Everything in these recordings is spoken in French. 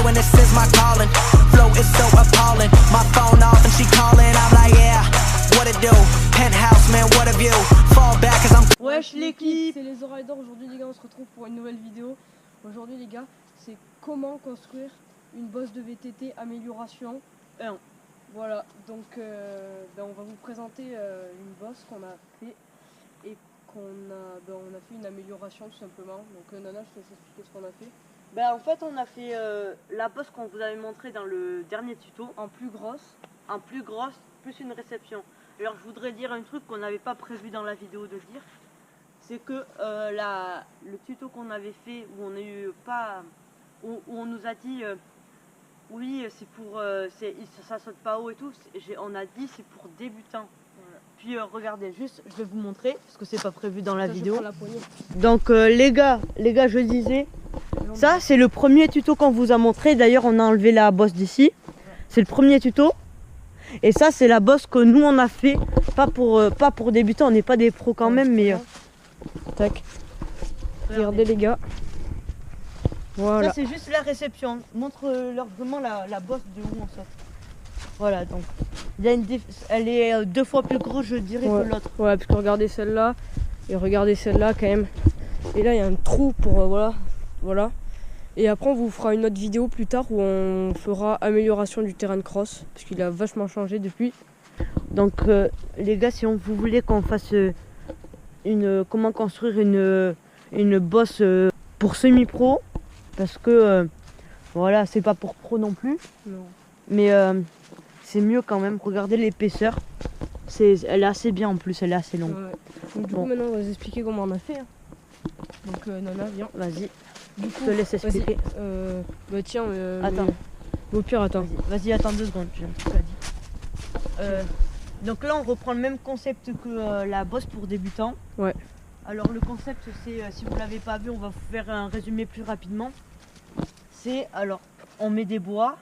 and this is my calling. Flow is so appalling. My phone off and she calling. I'm like, yeah, what it do? Penthouse, man, what a view. Fall back cause I'm... Wesh l'équipe, c'est les Zoraiders. Aujourd'hui les gars, on se retrouve pour une nouvelle vidéo. Aujourd'hui les gars, c'est comment construire une bosse de VTT amélioration 1. Voilà, donc on va vous présenter une bosse qu'on a fait et on a fait une amélioration tout simplement. Donc Nana, je te laisse expliquer ce qu'on a fait. En fait on a fait la bosse qu'on vous avait montré dans le dernier tuto En plus grosse, plus une réception. Alors je voudrais dire un truc qu'on n'avait pas prévu dans la vidéo de dire, c'est que le tuto qu'on avait fait où on a eu pas où on nous a dit oui c'est pour ça saute pas haut et tout, on a dit c'est pour débutants. Voilà. Puis regardez juste, je vais vous montrer parce que c'est pas prévu dans la vidéo. Donc les gars je disais, ça c'est le premier tuto qu'on vous a montré. D'ailleurs on a enlevé la bosse d'ici, c'est le premier tuto. Et ça c'est la bosse que nous on a fait, pas pour débutants, on n'est pas des pros quand même, mais tac. Regardez les gars. Voilà. Ça c'est juste la réception. Montre-leur vraiment la bosse de où on saute. Voilà, donc il y a elle est 2 fois plus grosse je dirais que l'autre. Ouais, parce que regardez celle-là et regardez celle-là quand même. Et là il y a un trou pour voilà. Et après on vous fera une autre vidéo plus tard où on fera amélioration du terrain de cross parce qu'il a vachement changé depuis. Donc les gars, si vous voulez qu'on fasse comment construire une bosse pour semi-pro, parce que voilà, c'est pas pour pro non plus. Non. Mais c'est mieux quand même. Regardez l'épaisseur. Elle est assez bien en plus, elle est assez longue. Ouais. Donc, du coup maintenant on va vous expliquer comment on a fait. Donc Nana, viens. Vas-y. Du coup, je te laisse expliquer. Tiens, attends. Au pire, attends. Vas-y, attends 2 secondes. J'ai un truc à dire. Donc là, on reprend le même concept que la bosse pour débutants. Ouais. Alors le concept, c'est, si vous l'avez pas vu, on va vous faire un résumé plus rapidement. C'est, alors, on met des bois,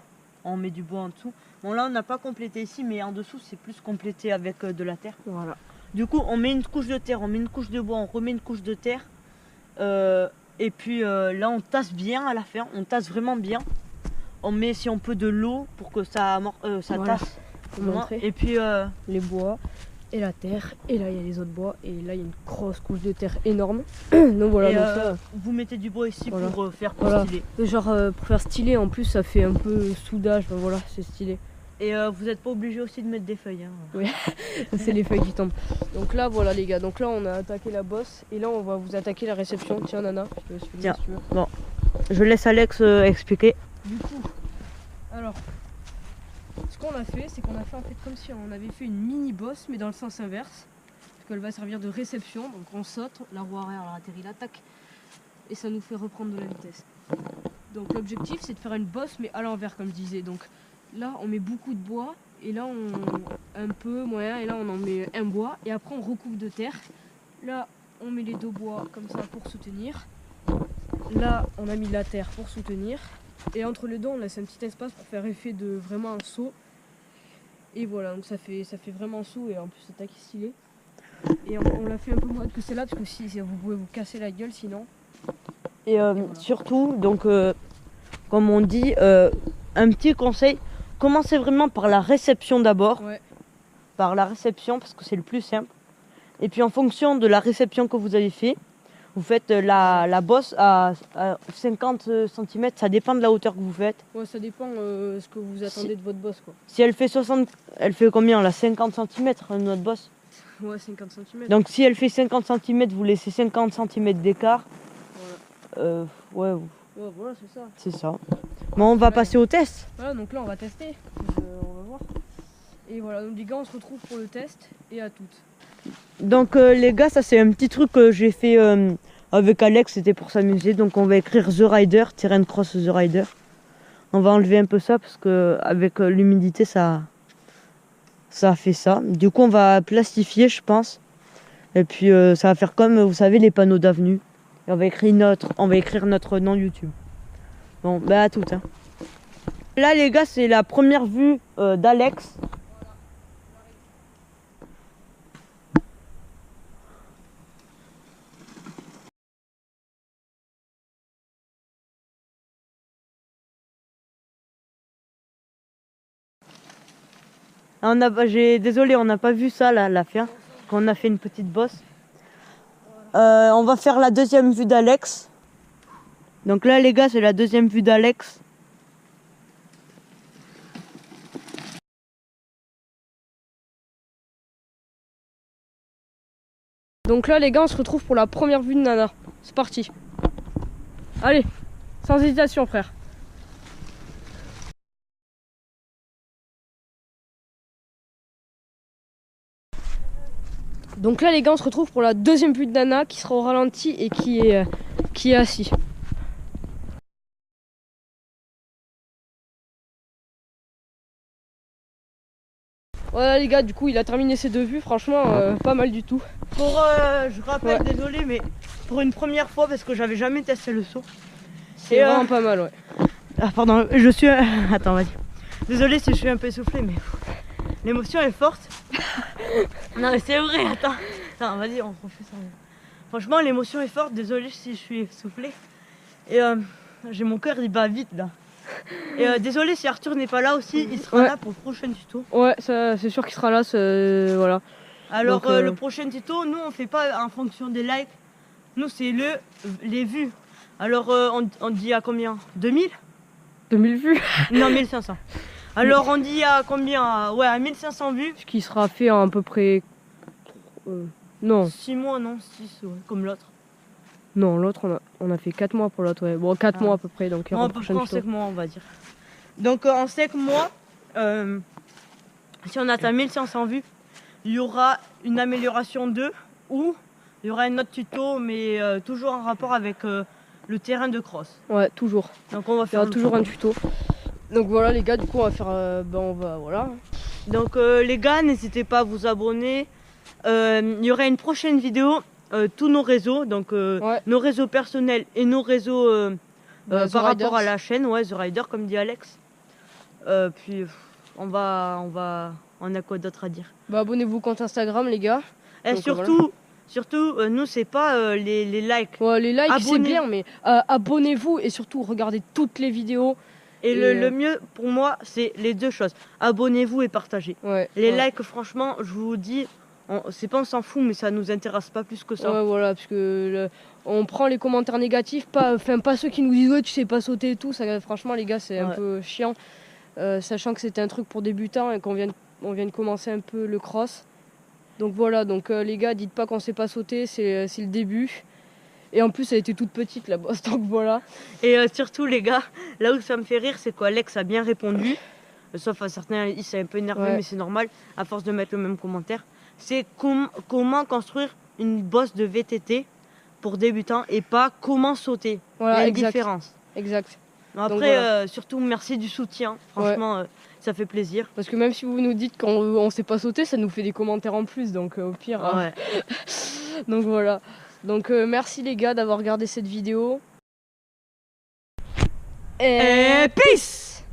on met du bois en dessous. Bon là, on n'a pas complété ici, mais en dessous, c'est plus complété avec de la terre. Voilà. Du coup, on met une couche de terre, on met une couche de bois, on remet une couche de terre. Et puis là on tasse bien à la fin, on tasse vraiment bien. On met si on peut de l'eau pour que ça voilà. tasse. Et puis les bois et la terre. Et là il y a les autres bois. Et là il y a une grosse couche de terre énorme. Donc voilà. Donc ça, vous mettez du bois ici voilà. Pour faire stylé. Genre pour faire stylé, en plus ça fait un peu soudage. Ben, voilà, c'est stylé. Et vous n'êtes pas obligé aussi de mettre des feuilles. Hein. Oui, c'est les feuilles qui tombent. Donc là, voilà les gars. Donc là, on a attaqué la bosse. Et là, on va vous attaquer la réception. Tiens, Nana, je te laisse filmer, tiens, si tu veux. Bon, je laisse Alex expliquer. Du coup, alors, ce qu'on a fait, c'est qu'on a fait en fait comme si on avait fait une mini bosse, mais dans le sens inverse. Parce qu'elle va servir de réception. Donc on saute, la roue arrière, elle atterrit, l'attaque. Et ça nous fait reprendre de la vitesse. Donc l'objectif, c'est de faire une bosse, mais à l'envers, comme je disais. Donc là on met beaucoup de bois et là un peu moyen et là on en met un bois et après on recouvre de terre. Là on met les 2 bois comme ça pour soutenir. Là on a mis de la terre pour soutenir et entre les deux on laisse un petit espace pour faire effet de vraiment un saut. Et voilà, donc ça fait vraiment saut et en plus c'est tac stylé. Et on l'a fait un peu moins que celle-là parce que si vous pouvez vous casser la gueule sinon. Et voilà. Surtout donc comme on dit, un petit conseil. Commencez vraiment par la réception d'abord. Ouais. Par la réception parce que c'est le plus simple. Et puis en fonction de la réception que vous avez fait, vous faites la bosse à 50 cm. Ça dépend de la hauteur que vous faites. Ouais, ça dépend ce que vous attendez de votre bosse quoi. Si elle fait 60, elle fait combien là, 50 cm notre bosse. Ouais, 50 cm. Donc si elle fait 50 cm, vous laissez 50 cm d'écart. Voilà. Ouais, voilà, c'est ça. C'est ça. Bon, on va passer au test. Voilà, donc là on va tester. On va voir. Et voilà, donc les gars, on se retrouve pour le test et à toutes. Donc les gars, ça c'est un petit truc que j'ai fait avec Alex, c'était pour s'amuser. Donc on va écrire The Rider, terrain de cross The Rider. On va enlever un peu ça parce que avec l'humidité ça a fait ça. Du coup on va plastifier je pense. Et puis ça va faire comme vous savez les panneaux d'avenue. Et on va écrire notre nom YouTube. Bon, bah à toutes. Hein. Là les gars, c'est la première vue d'Alex. Désolé, on n'a pas vu ça là, la fin, quand on a fait une petite bosse. On va faire la deuxième vue d'Alex. Donc là les gars, c'est la deuxième vue d'Alex. Donc là les gars, on se retrouve pour la première vue de Nana. C'est parti. Allez, sans hésitation frère. Donc là les gars, on se retrouve pour la deuxième vue de Nana qui sera au ralenti et qui est assis. Voilà les gars, du coup il a terminé ses deux vues, franchement pas mal du tout. Je rappelle, ouais. Désolé, mais pour une première fois, parce que j'avais jamais testé le saut. C'est vraiment pas mal, ouais. Ah pardon, je suis... Attends, vas-y. Désolé si je suis un peu essoufflé, mais l'émotion est forte. Non mais c'est vrai, attends. Attends, vas-y, on refait ça. Franchement, l'émotion est forte, désolé si je suis essoufflé. Et j'ai mon cœur, il bat vite là. Et désolé si Arthur n'est pas là aussi, il sera là pour le prochain tuto. Ouais, c'est sûr qu'il sera là, voilà. Alors donc, le prochain tuto, nous on fait pas en fonction des likes, nous c'est les vues. Alors on dit à combien? 2000? 2000 vues? Non, 1500. Alors on dit à combien? Ouais, à 1500 vues. Ce qui sera fait en à peu près... non. 6 mois, non? 6, ouais, comme l'autre. Non, l'autre, on a fait 4 mois pour l'autre, ouais. Bon, 4 mois à peu près, donc... Non, à peu près en 5 mois, on va dire. Donc, en 5 mois, si on atteint 1500 vues, il y aura une amélioration 2, ou il y aura un autre tuto, mais toujours en rapport avec le terrain de cross. Ouais, toujours. Donc, on va faire toujours un tuto. Donc, voilà, les gars, du coup, on va faire... voilà. Donc, les gars, n'hésitez pas à vous abonner. Il y aura une prochaine vidéo. Tous nos réseaux, donc nos réseaux personnels et nos réseaux par rapport à la chaîne, ouais, The Rider comme dit Alex. Puis on a quoi d'autre à dire? Bah abonnez-vous au compte Instagram les gars. Et donc, surtout, nous c'est pas les likes. Ouais, les likes c'est bien, mais abonnez-vous et surtout regardez toutes les vidéos. Et le mieux pour moi c'est les deux choses. Abonnez-vous et partagez. Ouais, les likes, franchement, je vous dis. C'est pas on s'en fout, mais ça nous intéresse pas plus que ça. Ouais, voilà, parce que on prend les commentaires négatifs, pas ceux qui nous disent ouais tu sais pas sauter et tout. Ça, franchement les gars c'est un peu chiant, sachant que c'était un truc pour débutants et qu'on vient de commencer un peu le cross. Donc voilà, donc les gars dites pas qu'on sait pas sauter, c'est le début. Et en plus elle était toute petite la bosse, donc voilà. Et surtout les gars, là où ça me fait rire c'est qu'Alex a bien répondu, sauf à certains il s'est un peu énervé, mais c'est normal à force de mettre le même commentaire. C'est comment construire une bosse de VTT pour débutants et pas comment sauter. Voilà, il y a une différence. Exact. Après, voilà. Surtout merci du soutien. Franchement, ça fait plaisir. Parce que même si vous nous dites qu'on sait pas sauter, ça nous fait des commentaires en plus. Donc au pire. Ouais. Donc voilà. Donc merci les gars d'avoir regardé cette vidéo. Et peace!